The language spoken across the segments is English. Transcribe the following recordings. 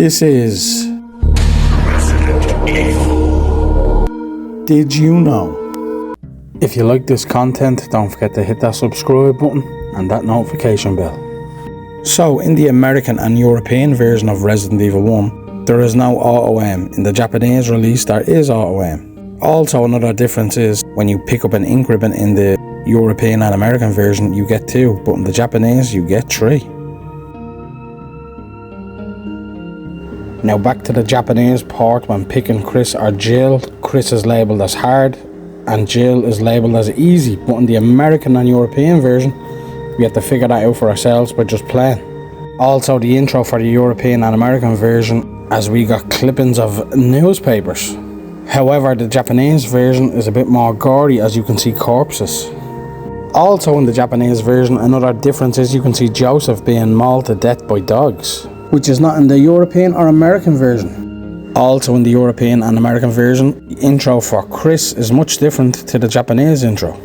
This is Did You Know? If you like this content, don't forget to hit that subscribe button and that notification bell. So, in the American and European version of Resident Evil 1, there is no auto-aim. In the Japanese release, there is auto-aim. Also, another difference is when you pick up an ink ribbon in the European and American version, you get 2, but in the Japanese, you get 3. Now back to the Japanese part. When picking Chris or Jill, Chris is labelled as hard and Jill is labelled as easy, but in the American and European version we have to figure that out for ourselves by just playing. Also, the intro for the European and American version, as we got clippings of newspapers. However, the Japanese version is a bit more gory, as you can see corpses. Also in the Japanese version, another difference is you can see Joseph being mauled to death by dogs, which is not in the European or American version. Also in the European and American version, the intro for Chris is much different to the Japanese intro.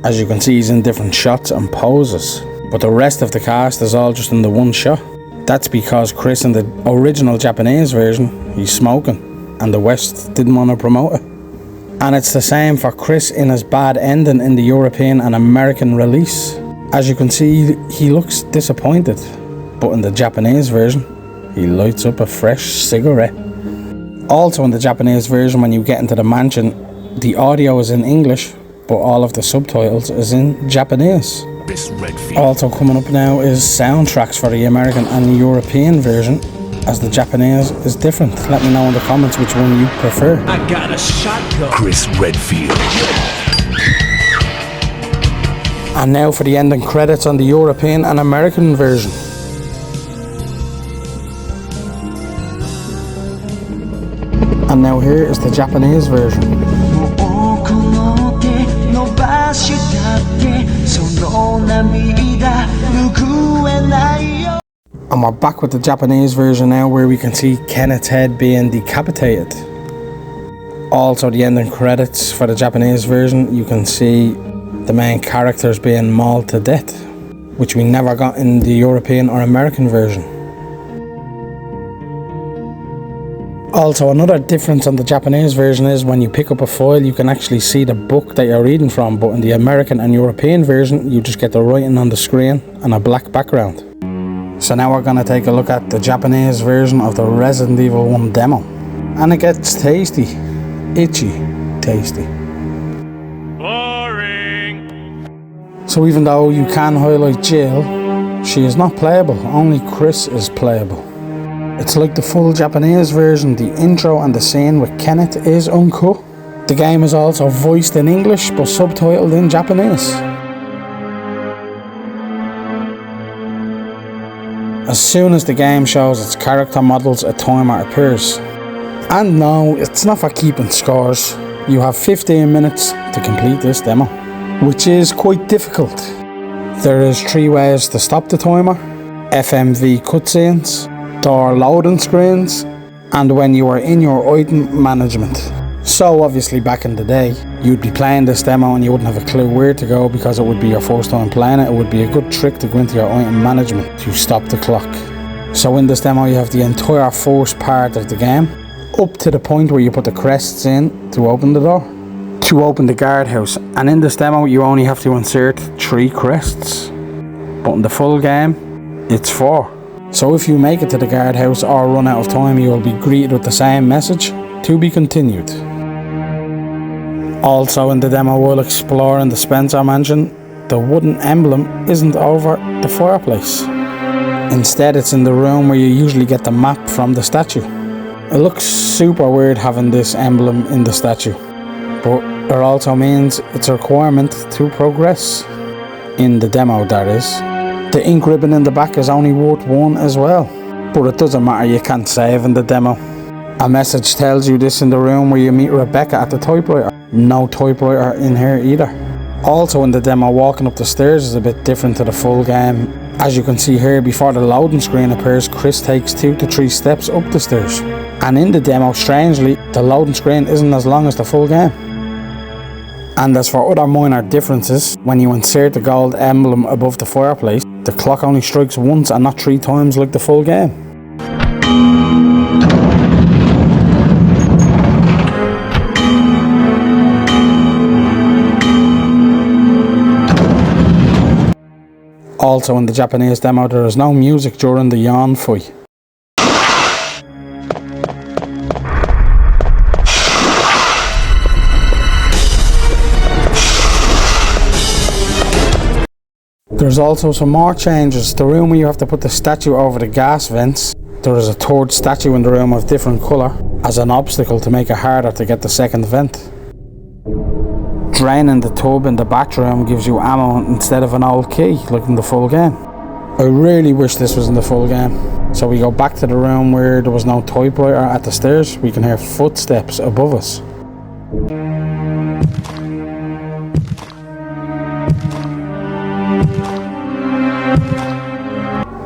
As you can see, he's in different shots and poses, but the rest of the cast is all just in the one shot. That's because Chris in the original Japanese version, he's smoking, and the West didn't want to promote it. And it's the same for Chris in his bad ending in the European and American release. As you can see, he looks disappointed, but in the Japanese version, he lights up a fresh cigarette. Also in the Japanese version, when you get into the mansion, the audio is in English, but all of the subtitles is in Japanese. Also coming up now is soundtracks for the American and European version, as the Japanese is different. Let me know in the comments which one you prefer. I got a shotgun. Chris Redfield. And now for the ending credits on the European and American version. And now here is the Japanese version. And we're back with the Japanese version now, where we can see Kenneth's head being decapitated. Also the ending credits for the Japanese version, you can see the main characters being mauled to death, which we never got in the European or American version. Also, another difference on the Japanese version is when you pick up a file, you can actually see the book that you're reading from, but in the American and European version, you just get the writing on the screen and a black background. So now we're going to take a look at the Japanese version of the Resident Evil 1 demo. And it gets tasty. Itchy tasty. Boring. So even though you can highlight Jill, she is not playable, only Chris is playable. It's like the full Japanese version. The intro and the scene with Kenneth is uncut. The game is also voiced in English but subtitled in Japanese. As soon as the game shows its character models, a timer appears. And no, it's not for keeping scores. You have 15 minutes to complete this demo, which is quite difficult. There is 3 ways to stop the timer: FMV cutscenes, door loading screens, and when you are in your item management. So obviously back in the day, you'd be playing this demo and you wouldn't have a clue where to go because it would be your first time playing it. It would be a good trick to go into your item management to stop the clock. So in this demo you have the entire first part of the game, up to the point where you put the crests in to open the door, to open the guardhouse. And in this demo you only have to insert 3 crests, but in the full game it's 4. So if you make it to the guardhouse or run out of time, you will be greeted with the same message: to be continued. Also in the demo, while exploring the Spencer mansion, the wooden emblem isn't over the fireplace. Instead, it's in the room where you usually get the map from the statue. It looks super weird having this emblem in the statue, but it also means it's a requirement to progress. In the demo, that is. The ink ribbon in the back is only worth 1 as well, but it doesn't matter, you can't save in the demo. A message tells you this in the room where you meet Rebecca at the typewriter. No typewriter in here either. Also in the demo, walking up the stairs is a bit different to the full game. As you can see here, before the loading screen appears, Chris takes 2 to 3 steps up the stairs. And in the demo, strangely, the loading screen isn't as long as the full game. And as for other minor differences, when you insert the gold emblem above the fireplace, the clock only strikes once and not 3 times like the full game. Also in the Japanese demo there is no music during the yawn fight. There's also some more changes. The room where you have to put the statue over the gas vents, there is a third statue in the room of different colour as an obstacle to make it harder to get the second vent. Draining the tub in the bathroom gives you ammo instead of an old key like in the full game. I really wish this was in the full game. So we go back to the room where there was no typewriter at the stairs. We can hear footsteps above us.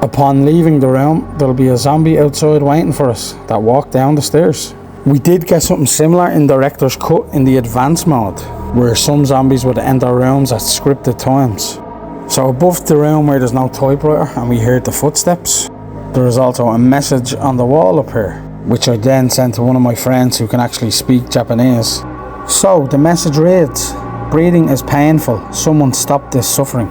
Upon leaving the room, there'll be a zombie outside waiting for us that walked down the stairs. We did get something similar in Director's Cut in the advanced mode, where some zombies would enter rooms at scripted times. So above the room where there's no typewriter and we heard the footsteps, there is also a message on the wall up here, which I then sent to one of my friends who can actually speak Japanese. So the message reads, "Breathing is painful, someone stop this suffering."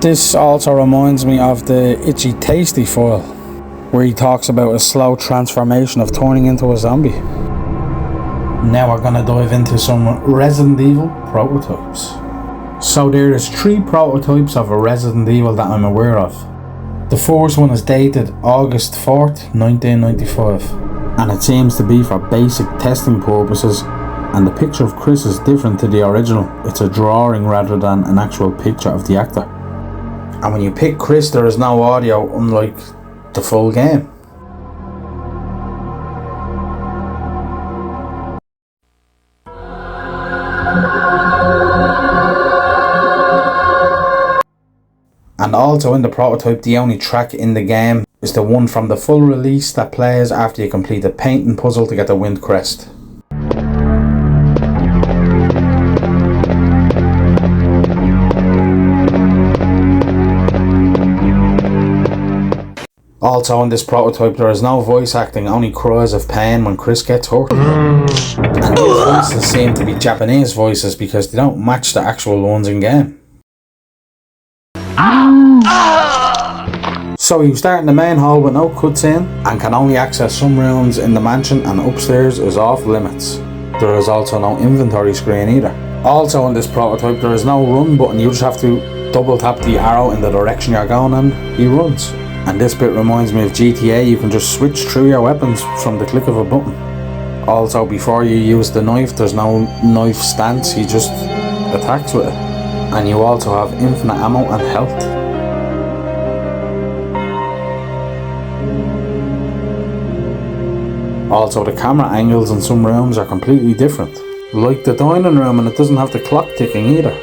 This also reminds me of the Itchy Tasty file, where he talks about a slow transformation of turning into a zombie. Now we're gonna dive into some Resident Evil prototypes. So there is 3 prototypes of a Resident Evil that I'm aware of. The first one is dated August 4th, 1995, and it seems to be for basic testing purposes, and the picture of Chris is different to the original. It's a drawing rather than an actual picture of the actor. And when you pick Chris, there is no audio, unlike the full game. And also in the prototype, the only track in the game is the one from the full release that plays after you complete the painting puzzle to get the wind crest. Also in this prototype there is no voice acting, only cries of pain when Chris gets hurt. And these voices seem to be Japanese voices because they don't match the actual ones in game. So you start in the main hall with no cutscene and can only access some rooms in the mansion, and upstairs is off limits. There is also no inventory screen either. Also in this prototype there is no run button, you just have to double tap the arrow in the direction you're going and he runs. And this bit reminds me of GTA, you can just switch through your weapons from the click of a button. Also before you use the knife there's no knife stance, he just attacks with it. And you also have infinite ammo and health. Also the camera angles in some rooms are completely different. Like the dining room, and it doesn't have the clock ticking either.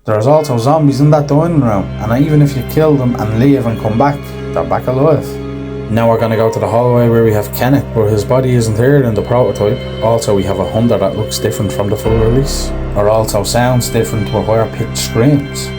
There's also zombies in that dining room, and even if you kill them and leave and come back, they're back alive. Now we're gonna go to the hallway where we have Kenneth, but his body isn't here in the prototype. Also we have a hunter that looks different from the full release. Or also sounds different with higher pitched screams.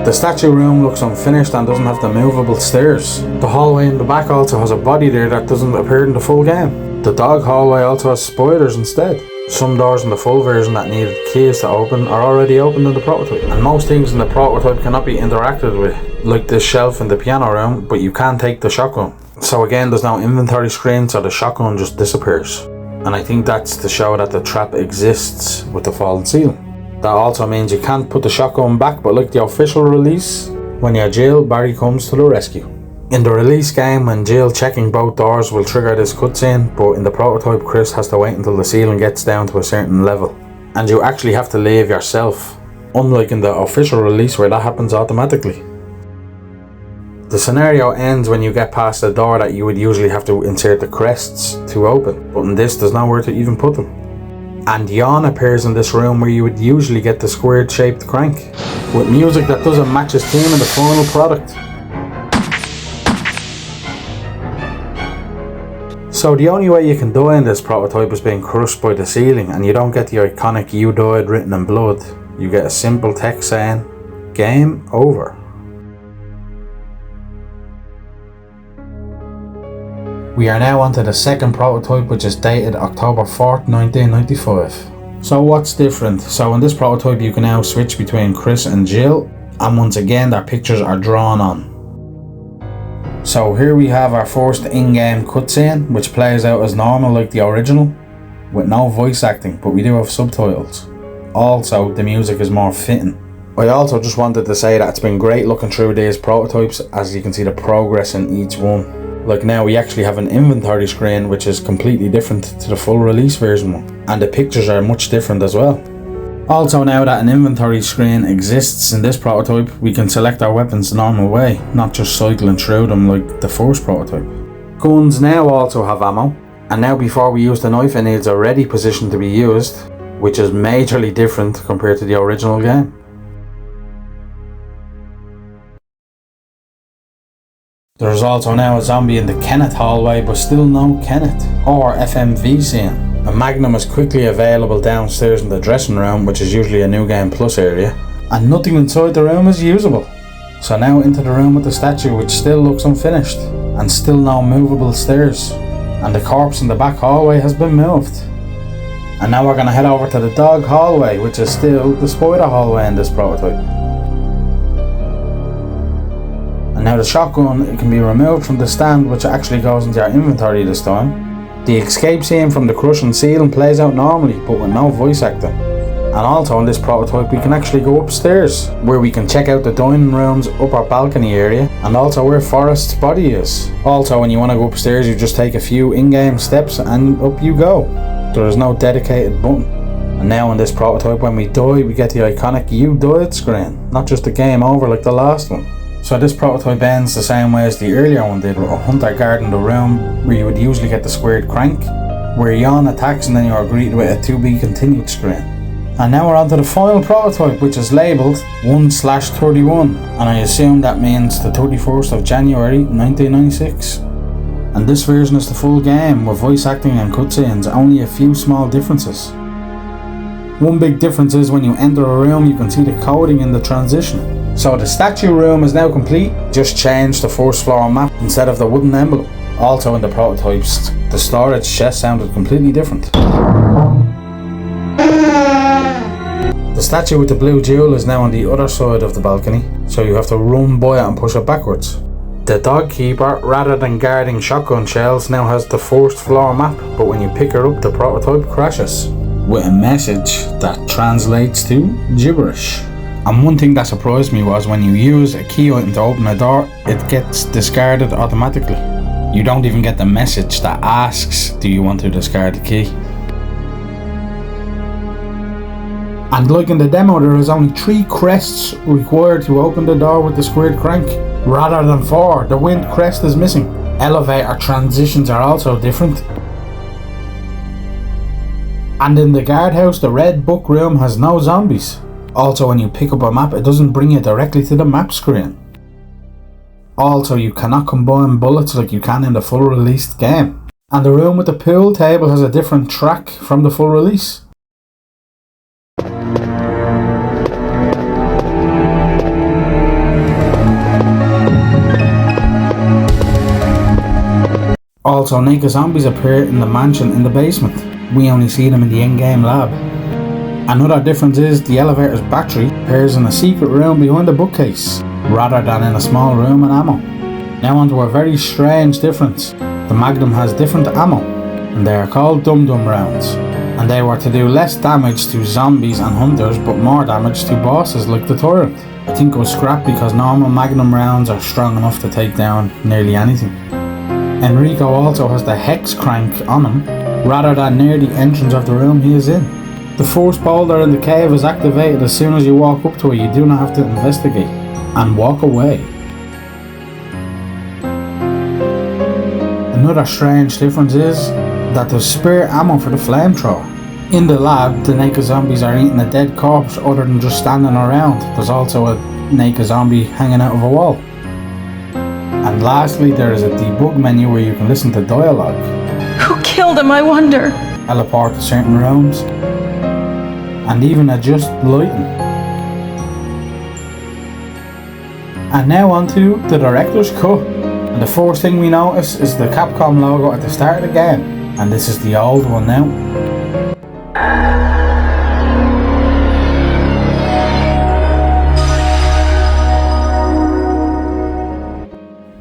The statue room looks unfinished and doesn't have the movable stairs. The hallway in the back also has a body there that doesn't appear in the full game. The dog hallway also has spiders instead. Some doors in the full version that needed keys to open are already opened in the prototype. And most things in the prototype cannot be interacted with, like this shelf in the piano room, but you can take the shotgun. So again, there's no inventory screen, so the shotgun just disappears. And I think that's to show that the trap exists with the fallen ceiling. That also means you can't put the shotgun back, but like the official release, when you're Jill, Barry comes to the rescue. In the release game, when Jill checking both doors will trigger this cutscene, but in the prototype Chris has to wait until the ceiling gets down to a certain level. And you actually have to leave yourself, unlike in the official release where that happens automatically. The scenario ends when you get past the door that you would usually have to insert the crests to open, but in this there's nowhere to even put them. And Yawn appears in this room where you would usually get the squared shaped crank, with music that doesn't match his theme in the final product. So the only way you can die in this prototype is being crushed by the ceiling, and you don't get the iconic "You died" written in blood. you get a simple text saying, "Game over." We are now onto the second prototype, which is dated October 4th, 1995. So what's different? So in this prototype you can now switch between Chris and Jill, and once again their pictures are drawn on. So here we have our first in-game cutscene, which plays out as normal like the original, with no voice acting, but we do have subtitles. Also, the music is more fitting. I also just wanted to say that it's been great looking through these prototypes, as you can see the progress in each one. Like now we actually have an inventory screen which is completely different to the full release version one, and the pictures are much different as well. Also, now that an inventory screen exists in this prototype, we can select our weapons the normal way, not just cycling through them like the first prototype. Guns now also have ammo, and now before we use the knife it needs a ready position to be used, which is majorly different compared to the original game. There is also now a zombie in the Kenneth hallway, but still no Kenneth or FMV scene. A Magnum is quickly available downstairs in the dressing room, which is usually a New Game Plus area, and nothing inside the room is usable. So now into the room with the statue, which still looks unfinished, and still no movable stairs, and the corpse in the back hallway has been moved. And now we're going to head over to the dog hallway, which is still the spider hallway in this prototype. And now the shotgun, it can be removed from the stand, which actually goes into our inventory this time. The escape scene from the crushing ceiling plays out normally, but with no voice acting. And also in this prototype we can actually go upstairs, where we can check out the dining rooms, up our balcony area, and also where Forrest's body is. Also, when you want to go upstairs you just take a few in-game steps and up you go. There is no dedicated button. And now in this prototype, when we die we get the iconic "You died" screen, not just a game over like the last one. So this prototype ends the same way as the earlier one did, with a hunter guarding the room where you would usually get the squared crank, where Jan attacks and then you are greeted with a "To be continued" screen. And now we're on to the final prototype, which is labelled 1/31, and I assume that means the 31st of January 1996. And this version is the full game with voice acting and cutscenes, only a few small differences. One big difference is when you enter a room you can see the coding in the transition. So the statue room is now complete, just change the first floor map instead of the wooden emblem. Also in the prototypes, the storage chest sounded completely different. The statue with the blue jewel is now on the other side of the balcony, so you have to run by it and push it backwards. The dog keeper, rather than guarding shotgun shells, now has the first floor map, but when you pick her up the prototype crashes, with a message that translates to gibberish. And one thing that surprised me was when you use a key item to open a door, it gets discarded automatically. You don't even get the message that asks, do you want to discard the key? And like in the demo, there is only 3 crests required to open the door with the squared crank, rather than 4. The wind crest is missing. Elevator transitions are also different. And in the guardhouse, the red book room has no zombies. Also, when you pick up a map, it doesn't bring you directly to the map screen. Also, you cannot combine bullets like you can in the full released game. And the room with the pool table has a different track from the full release. Also, naked zombies appear in the mansion in the basement. We only see them in the in-game lab. Another difference is the elevator's battery appears in a secret room behind the bookcase, rather than in a small room and ammo. Now onto a very strange difference. The Magnum has different ammo, and they are called dum-dum rounds. And they were to do less damage to zombies and hunters, but more damage to bosses like the Tyrant. I think it was scrapped because normal Magnum rounds are strong enough to take down nearly anything. Enrico also has the hex crank on him, rather than near the entrance of the room he is in. The force boulder in the cave is activated as soon as you walk up to it. You do not have to investigate and walk away. Another strange difference is that there's spare ammo for the flamethrower. In the lab, the naked zombies are eating a dead corpse other than just standing around. There's also a naked zombie hanging out of a wall. And lastly, there is a debug menu where you can listen to dialogue. Who killed him, I wonder? Teleport to certain rooms, and even adjust lighting. And now on to the director's cut. And the first thing we notice is the Capcom logo at the start of the game. And this is the old one now.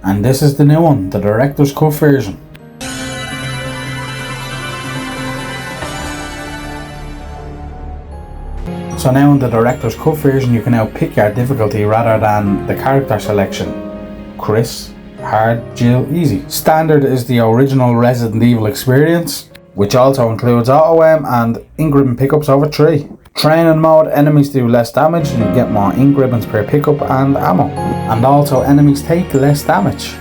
And this is the new one, the director's cut version. So now in the director's cut version you can now pick your difficulty rather than the character selection. Chris, hard, Jill, easy. Standard is the original Resident Evil experience, which also includes auto aim and ink ribbon pickups over 3. Training mode, enemies do less damage, you get more ink ribbons per pickup and ammo. And also enemies take less damage.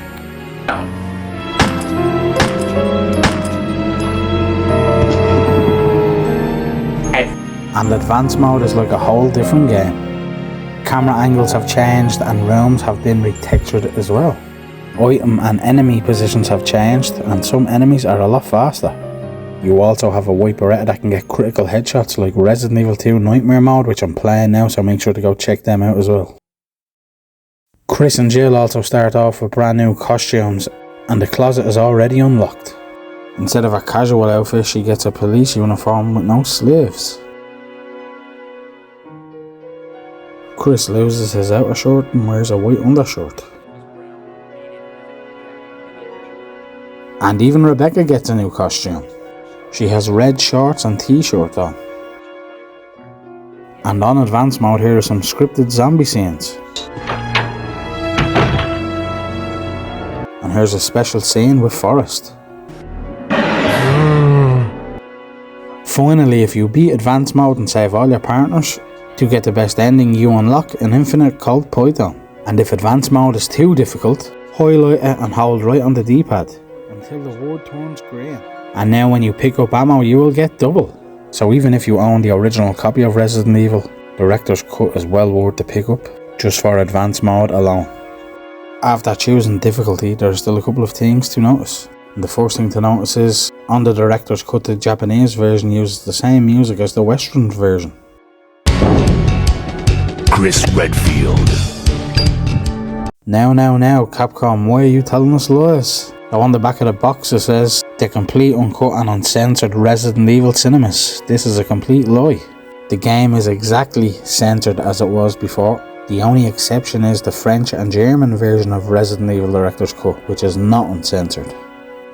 And advanced mode is like a whole different game. Camera angles have changed and rooms have been retextured as well. Item and enemy positions have changed and some enemies are a lot faster. You also have a Viperetta that can get critical headshots like Resident Evil 2 Nightmare mode, which I'm playing now, so make sure to go check them out as well. Chris and Jill also start off with brand new costumes and the closet is already unlocked. Instead of a casual outfit, she gets a police uniform with no sleeves. Chris loses his outer shirt and wears a white undershirt. And even Rebecca gets a new costume. She has red shorts and t-shirt on. And on advanced mode here are some scripted zombie scenes. And here's a special scene with Forrest. Finally, if you beat advanced mode and save all your partners, to get the best ending you unlock an infinite Colt Python. And if advanced mode is too difficult, highlight it and hold right on the D-pad until the word turns green. And now when you pick up ammo you will get double. So even if you own the original copy of Resident Evil, Director's Cut is well worth the pickup just for advanced mode alone. After choosing difficulty, there are still a couple of things to notice. And the first thing to notice is, on the Director's Cut, the Japanese version uses the same music as the Western version. Chris Redfield. Now, Capcom, why are you telling us lies? Now on the back of the box it says, the complete uncut and uncensored Resident Evil cinemas. This is a complete lie. The game is exactly censored as it was before. The only exception is the French and German version of Resident Evil Director's Cut, which is not uncensored.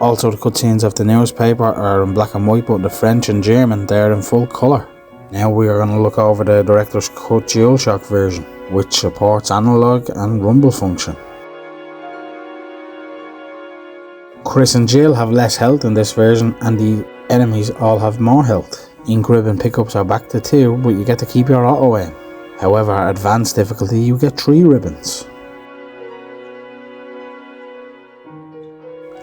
Also the cutscenes of the newspaper are in black and white, but the French and German, they're in full colour. Now we are going to look over the Director's Cut DualShock version, which supports analog and rumble function. Chris and Jill have less health in this version and the enemies all have more health. Ink ribbon pickups are back to 2, but you get to keep your auto aim. However, at advanced difficulty you get 3 ribbons.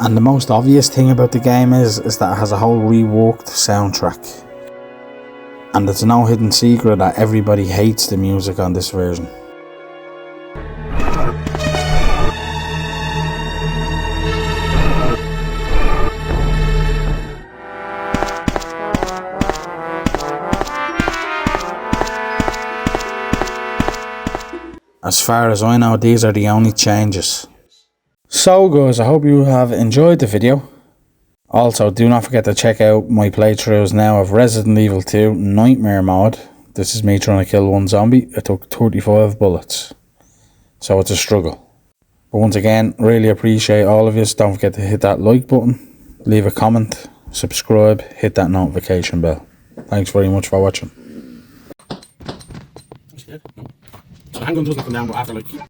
And the most obvious thing about the game is that it has a whole reworked soundtrack. And it's no hidden secret that everybody hates the music on this version. As far as I know, these are the only changes. So guys, I hope you have enjoyed the video. Also, do not forget to check out my playthroughs now of Resident Evil 2 Nightmare mode. This is me trying to kill one zombie. It took 35 bullets. So it's a struggle. But once again, really appreciate all of you. Don't forget to hit that like button, leave a comment, subscribe, hit that notification bell. Thanks very much for watching. So handgun does knock them down, but after like